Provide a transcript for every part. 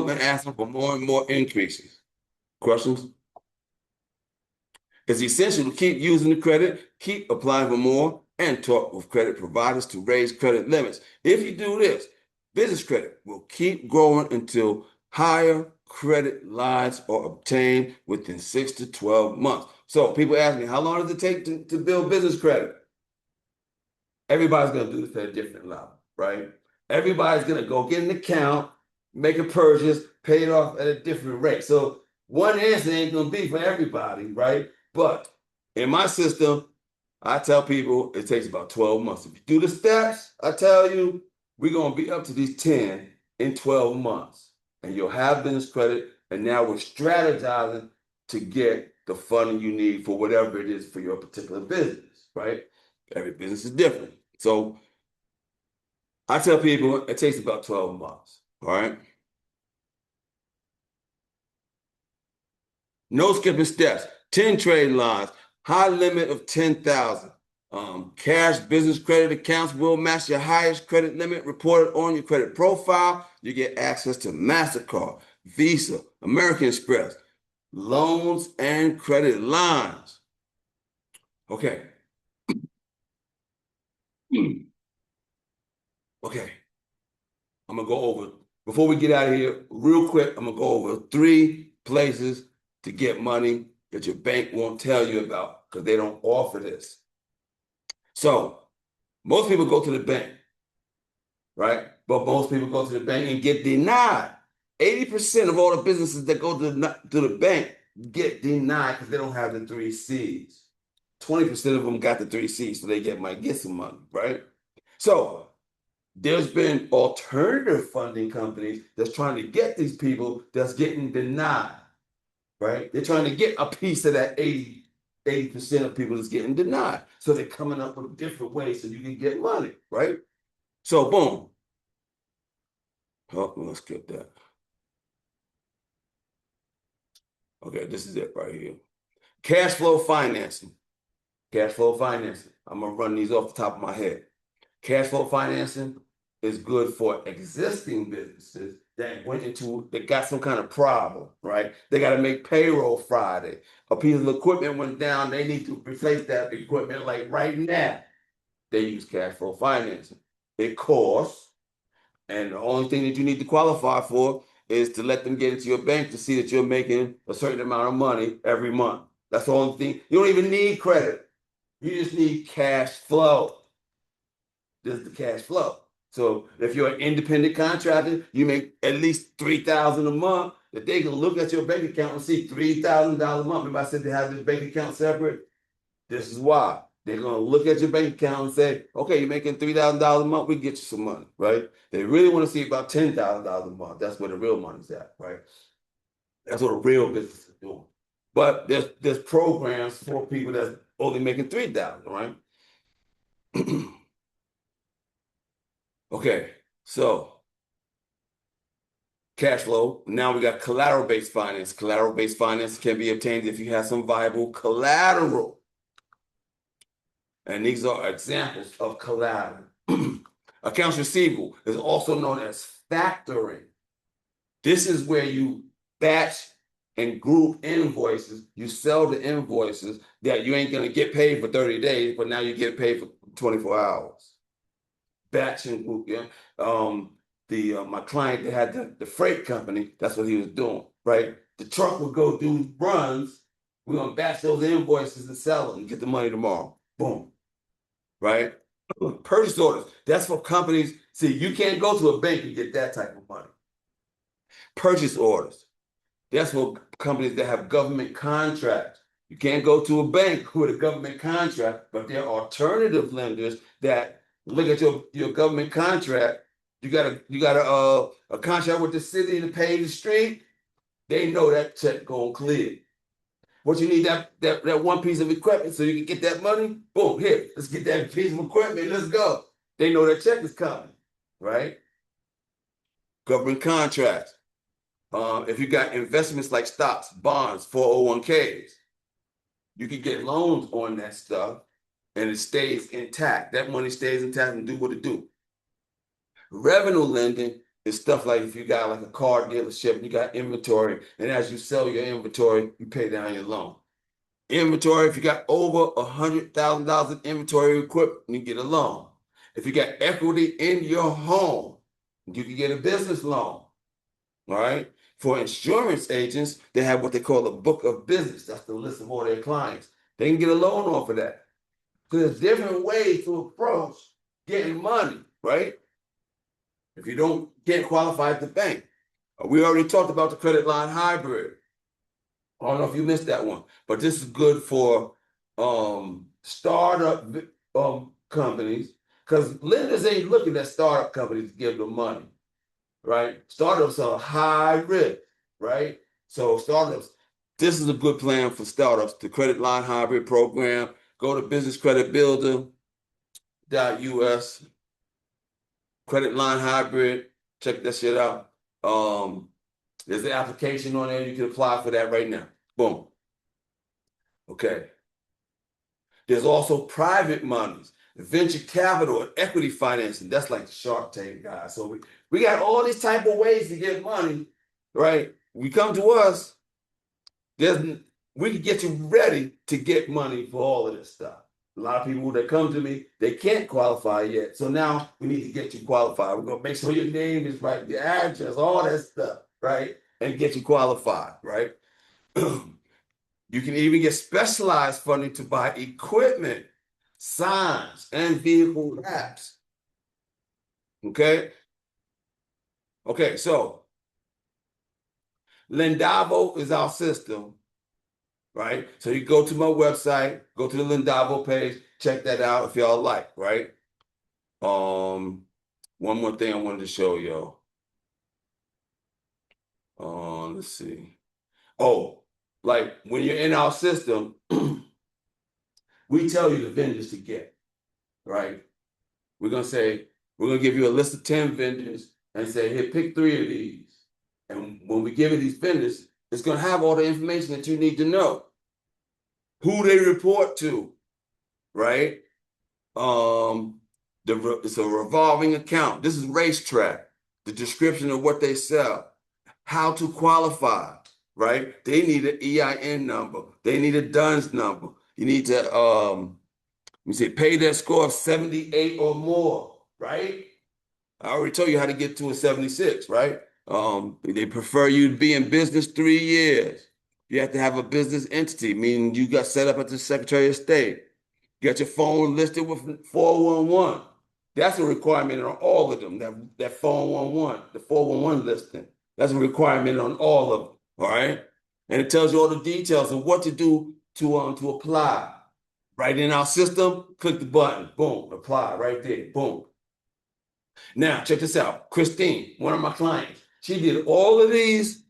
and asking for more and more increases. Questions? It's essential to keep using the credit, keep applying for more, and talk with credit providers to raise credit limits. If you do this, business credit will keep growing until higher credit lines are obtained within 6 to 12 months. So people ask me, how long does it take to build business credit? Everybody's going to do this at a different level, right? Everybody's going to go get an account, make a purchase, pay it off at a different rate. So one answer ain't going to be for everybody, right? But in my system, I tell people it takes about 12 months. If you do the steps, I tell you, we're going to be up to these 10 in 12 months. And you'll have business credit. And now we're strategizing to get the funding you need for whatever it is for your particular business, right? Every business is different. So I tell people it takes about 12 months, all right? No skipping steps, 10 trade lines, high limit of 10,000. Cash business credit accounts will match your highest credit limit reported on your credit profile. You get access to MasterCard, Visa, American Express, loans, and credit lines. Okay. Okay. I'm going to go over, before we get out of here, real quick, I'm going to go over 3 places to get money that your bank won't tell you about because they don't offer this. So most people go to the bank, right? But most people go to the bank and get denied. 80% of all the businesses that go to the bank get denied because they don't have the 3 C's. 20% of them got the 3 C's, so they might get some money, right? So there's been alternative funding companies that's trying to get these people that's getting denied, right? They're trying to get a piece of that 80% of people that's getting denied. So they're coming up with different ways so you can get money, right? So boom. Oh, let's skip that. Okay, this is it right here. Cash flow financing. Cash flow financing. I'm going to run these off the top of my head. Cash flow financing is good for existing businesses that got some kind of problem, right? They got to make payroll Friday. A piece of equipment went down. They need to replace that equipment like right now. They use cash flow financing. It costs, and the only thing that you need to qualify for is to let them get into your bank to see that you're making a certain amount of money every month. That's the only thing. You don't even need credit. You just need cash flow. This is the cash flow. So if you're an independent contractor, you make at least $3,000 a month, that they can look at your bank account and see $3,000 a month. Remember I said they have this bank account separate? This is why. They're going to look at your bank account and say, okay, you're making $3,000 a month, we get you some money, right? They really want to see about $10,000 a month. That's where the real money's at, right? That's what a real business is doing. But there's programs for people that's only making $3,000, right? Okay, so cash flow. Now we got collateral-based finance. Collateral-based finance can be obtained if you have some viable collateral. And these are examples of collateral. Accounts receivable is also known as factoring. This is where you batch and group invoices. You sell the invoices that you ain't going to get paid for 30 days, but now you get paid for 24 hours. Batch and group, yeah. My client that had the freight company, that's what he was doing, right? The truck would go do runs. We're going to batch those invoices and sell them and get the money tomorrow. Boom. Right? Purchase orders. That's for companies. See, you can't go to a bank and get that type of money. Purchase orders. That's for companies that have government contracts. You can't go to a bank with a government contract, but there are alternative lenders that look at your government contract. You got a contract with the city to pay the street. They know that check going clear. What you need that one piece of equipment so you can get that money? Boom, here, let's get that piece of equipment, let's go. They know that check is coming, right? Government contracts. If you got investments like stocks, bonds, 401ks, you can get loans on that stuff and it stays intact. That money stays intact and do what it do. Revenue lending It's stuff like if you got like a car dealership and you got inventory, and as you sell your inventory, you pay down your loan. Inventory, if you got over $100,000 in inventory equipment, you get a loan. If you got equity in your home, you can get a business loan. All right. For insurance agents, they have what they call a book of business. That's the list of all their clients. They can get a loan off of that. So there's different ways to approach getting money, right? If you can't qualify at the bank. We already talked about the credit line hybrid. I don't know if you missed that one, but this is good for startup companies, because lenders ain't looking at startup companies to give them money, right? Startups are high risk, right? So startups, this is a good plan for startups. The credit line hybrid program. Go to businesscreditbuilder.us, credit line hybrid. Check that shit out. There's an application on there. You can apply for that right now. Boom. Okay. There's also private monies, venture capital, and equity financing. That's like the Shark Tank guys. So we got all these type of ways to get money, right? We come to us, we can get you ready to get money for all of this stuff. A lot of people that come to me, they can't qualify yet. So now we need to get you qualified. We're gonna make sure your name is right, your address, all that stuff, right? And get you qualified, right? You can even get specialized funding to buy equipment, signs, and vehicle wraps. Okay? Okay, so Lendavo is our system, right? So you go to my website, go to the Lendavo page, check that out if y'all like, right? One more thing I wanted to show y'all. Let's see. Oh, like when you're in our system, we tell you the vendors to get, right? We're gonna give you a list of 10 vendors and say, here, pick 3 of these. And when we give you these vendors, it's gonna have all the information that you need to know. Who they report to, right? It's a revolving account. This is Racetrack. The description of what they sell, how to qualify, right? They need an EIN number. They need a DUNS number. You need to pay their score of 78 or more, right? I already told you how to get to a 76, right? They prefer you to be in business 3 years. You have to have a business entity, meaning you got set up at the Secretary of State. You got your phone listed with 411. That's a requirement on all of them, that 411, the 411 listing. That's a requirement on all of them, all right? And it tells you all the details of what to do to apply. Right in our system, click the button, boom, apply right there, boom. Now, check this out. Christine, one of my clients, she did all of these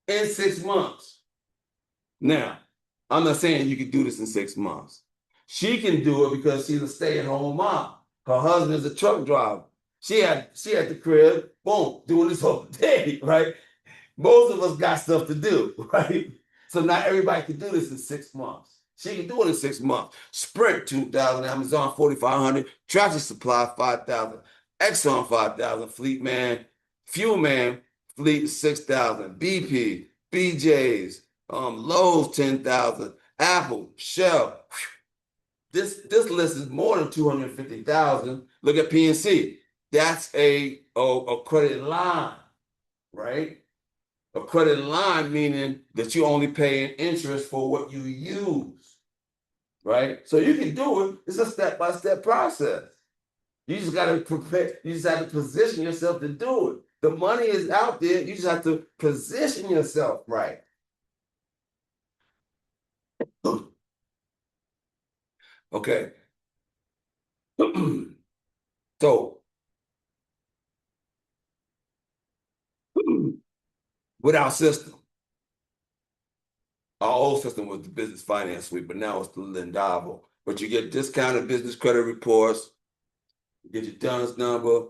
in 6 months. Now, I'm not saying you can do this in 6 months. She can do it because she's a stay-at-home mom. Her husband is a truck driver. She had the crib, boom, doing this whole day, right? Most of us got stuff to do, right? So not everybody can do this in 6 months. She can do it in 6 months. Sprint 2,000, Amazon 4,500, Tractor Supply 5,000, Exxon 5,000, Fleet Man, Fuel Man, Fleet 6,000, BP, BJ's, Lowe's 10,000, Apple, Shell. This list is more than 250,000. Look at PNC. That's a credit line, right? A credit line meaning that you only pay an interest for what you use, right? So you can do it. It's a step-by-step process. You just got to prepare. You just have to position yourself to do it. The money is out there. You just have to position yourself right. Okay. So with our system, our old system was the business finance suite, but now it's the Lendavo. But you get discounted business credit reports, you get your DUNS number,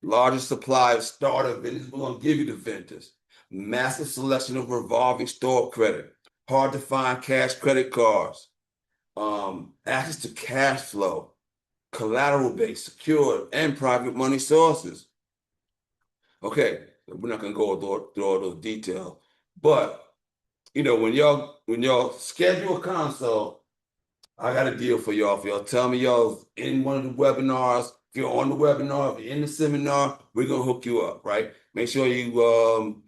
largest supply of starter vendors. We're going to give you the vendors. Massive selection of revolving store credit, hard to find cash credit cards, access to cash flow, collateral-based, secured, and private money sources. Okay, we're not gonna go through all those details, but you know, when y'all schedule a consult, I got a deal for y'all. If y'all tell me y'all in one of the webinars, if you're on the webinar, if you're in the seminar, we're gonna hook you up, right? Make sure you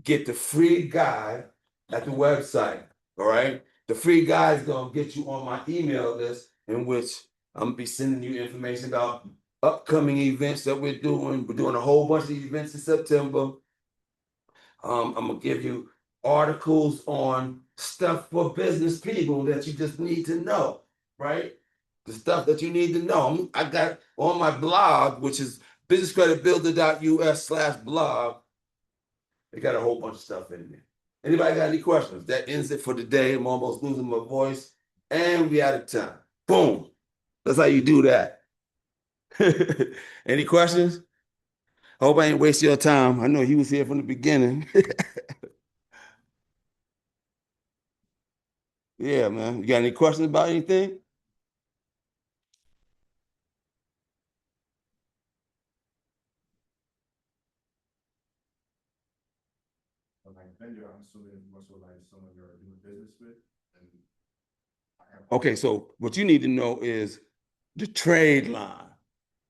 get the free guide at the website. All right. The free guide is gonna get you on my email list, in which I'm gonna be sending you information about upcoming events that we're doing. We're doing a whole bunch of events in September. I'm gonna give you articles on stuff for business people that you just need to know, right? The stuff that you need to know. I got on my blog, which is businesscreditbuilder.us/blog. They got a whole bunch of stuff in there. Anybody got any questions? That ends it for today. I'm almost losing my voice, and we out of time. Boom. That's how you do that. Any questions? I hope I ain't waste your time. I know he was here from the beginning. Yeah, man. You got any questions about anything? Like vendor, I'm assuming most of like someone you're doing business with, and Okay, so what you need to know is the trade line,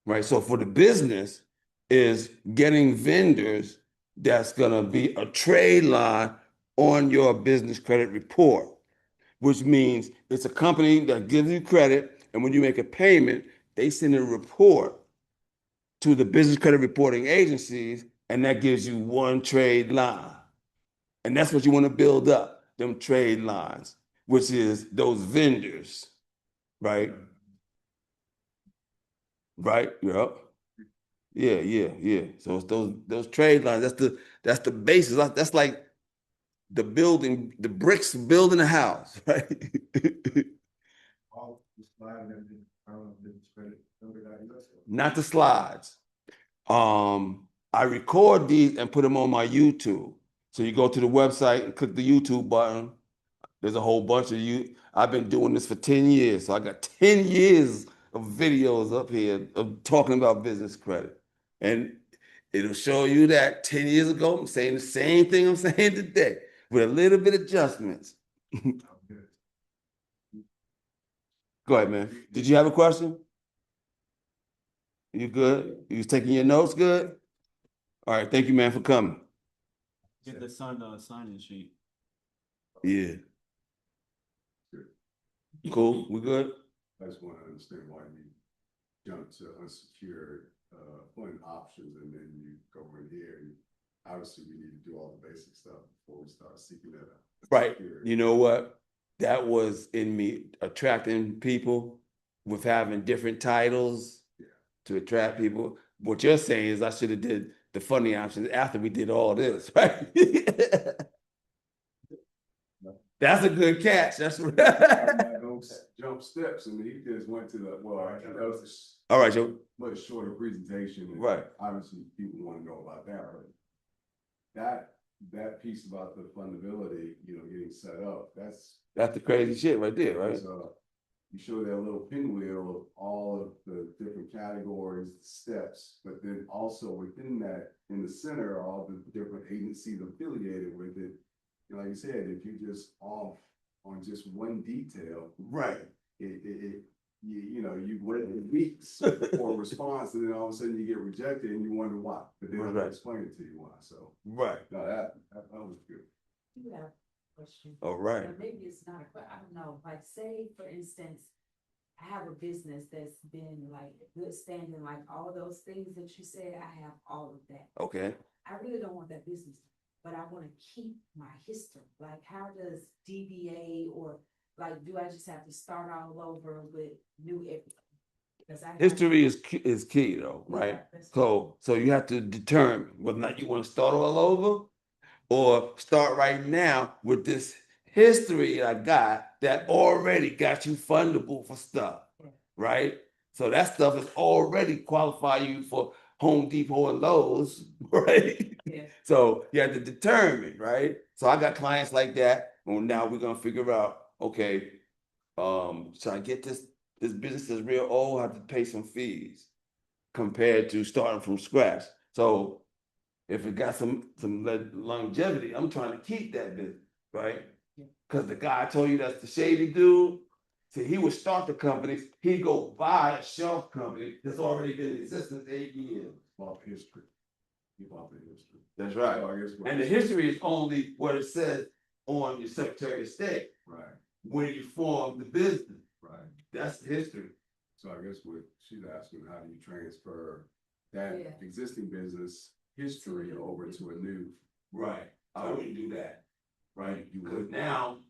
right? So for the business is getting vendors that's gonna be a trade line on your business credit report, which means it's a company that gives you credit, and when you make a payment, they send a report to the business credit reporting agencies, and that gives you one trade line. And that's what you want to build up, them trade lines, which is those vendors, right? Right? Yep. Yeah. So it's those trade lines. That's the basis. That's like the building, the bricks building a house, right? all the slide and everything, I don't know if it's credit, number that you Not the slides. I record these and put them on my YouTube. So you go to the website and click the YouTube button. There's a whole bunch of you. I've been doing this for 10 years. So I got 10 years of videos up here of talking about business credit. And it'll show you that 10 years ago, I'm saying the same thing I'm saying today with a little bit of adjustments. Go ahead, man. Did you have a question? You good? You was taking your notes good? All right. Thank you, man, for coming. Get the sign-in sheet. Yeah. Cool. We good? I just want to understand why you jump to unsecured funding options and then you go in here. And obviously, we need to do all the basic stuff before we start seeking that out. Right. You know what? That was in me attracting people with having different titles to attract people. What you're saying is I should have did the funding options after we did all this, right? That's a good catch. That's right. Those jump steps, and he just went to the that was All right, Joe. much shorter presentation. And right. Obviously, people want to know about that. That piece about the fundability, getting set up. That's the crazy shit right there, right? You show that little pinwheel of all of the different categories, steps, but then also within that, in the center, all the different agencies affiliated with it. Like you said, if you just off on just one detail, right? You wait weeks for a response, and then all of a sudden you get rejected, and you wonder why. But they don't explain it to you why. So right. No, that was good. Yeah. Question. All right. Or maybe it's not, but I don't know. Like, say for instance, I have a business that's been like good standing, like all those things that you said. I have all of that. Okay. I really don't want that business, but I want to keep my history. Like, how does DBA or like, do I just have to start all over with new everything? History is key though, right? Yeah, so you have to determine whether or not you want to start all over or start right now with this history I got that already got you fundable for stuff, right? So that stuff is already qualify you for Home Depot and Lowe's, right? Yeah. So you have to determine, right? So I got clients like that. Well, now we're gonna figure out, okay, should I get this business is real old, I have to pay some fees compared to starting from scratch. So if it got some longevity, I'm trying to keep that business, right? Yeah. Cause the guy I told you that's the shady dude. See, he would start the companies, he'd go buy a shelf company that's already been in existence 8 years. About history. You bought the history. That's right. So I guess what- And the history is only what it says on your Secretary of State Right, when you form the business. right. That's the history. So I guess what she's asking, how do you transfer that Yeah. existing business history over to a new? Right. I wouldn't do that. Right? You Because would. now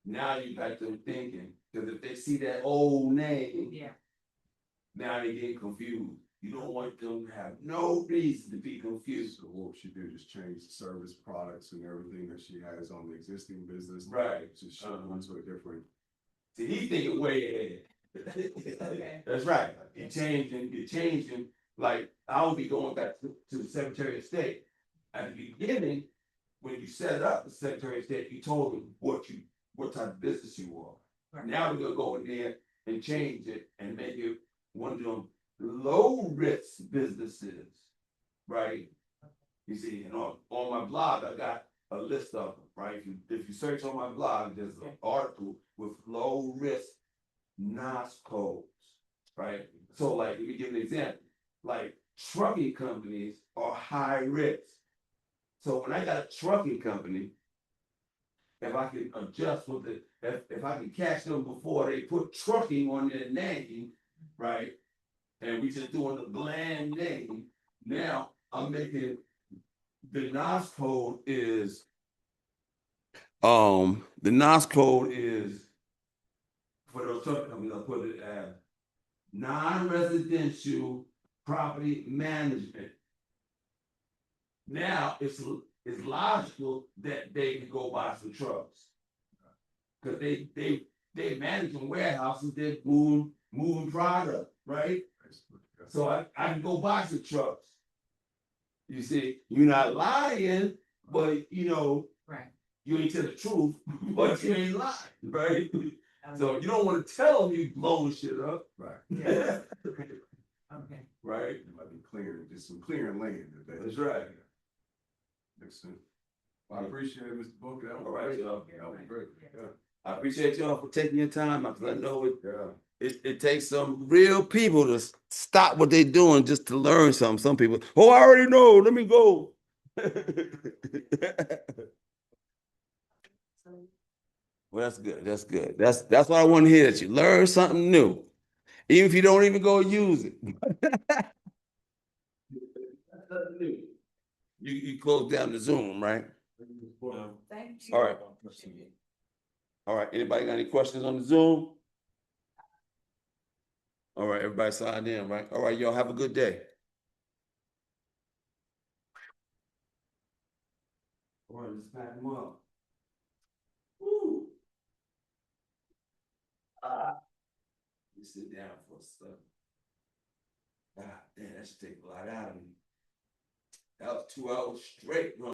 you got them thinking, because if they see that old name, Yeah, now they get confused. You don't want them to have no reason to be confused. So what she do, just change the service products and everything that she has on the existing business. Right. Just shift into a different. See, he's thinking way ahead. Okay. That's right. You're changing, like, I'll be going back to the Secretary of State. At the beginning, when you set up the Secretary of State, you told them what type of business you are. Right. Now we're gonna go in there and change it and make it one of them low risk businesses, right? You see, and on my blog, I got a list of them, right? If you search on my blog, there's an article with low risk NOS codes, right? So like, let me give an example, like trucking companies are high risk. So when I got a trucking company, if I can adjust with it, if I can catch them before they put trucking on their name, right? And we just doing the bland name, now I'm making, the NOS code is, for those trucking companies, I'll put it as non-residential property management. Now, it's logical that they can go buy some trucks. Cause they managing warehouses, they're moving product, right? So I can go buy some trucks. You see, you're not lying, but right. you ain't tell the truth, but you ain't lying, right? So Okay. you don't wanna tell them you blowing shit up. Right. Yeah. Okay. Right? It might be clearing, just some clearing land. That's right. Makes sense. Well, I appreciate it, Mr. Booker. That was All right, great. y'all. That was great. Yeah. I appreciate y'all for taking your time, because I know Yeah. it takes some real people to stop what they're doing just to learn something. Some people, oh, I already know, let me go. Well, that's good. That's good. That's what I want to hear, that you learn something new, even if you don't even go use it. That's nothing new. You close down the Zoom, right? Thank you. All right. All right. Anybody got any questions on the Zoom? All right, everybody signed in, right? All right, y'all have a good day. All right, let's pack them up. Woo. You sit down for a second. God damn, that should take a lot out of me. That was 2 hours straight, huh?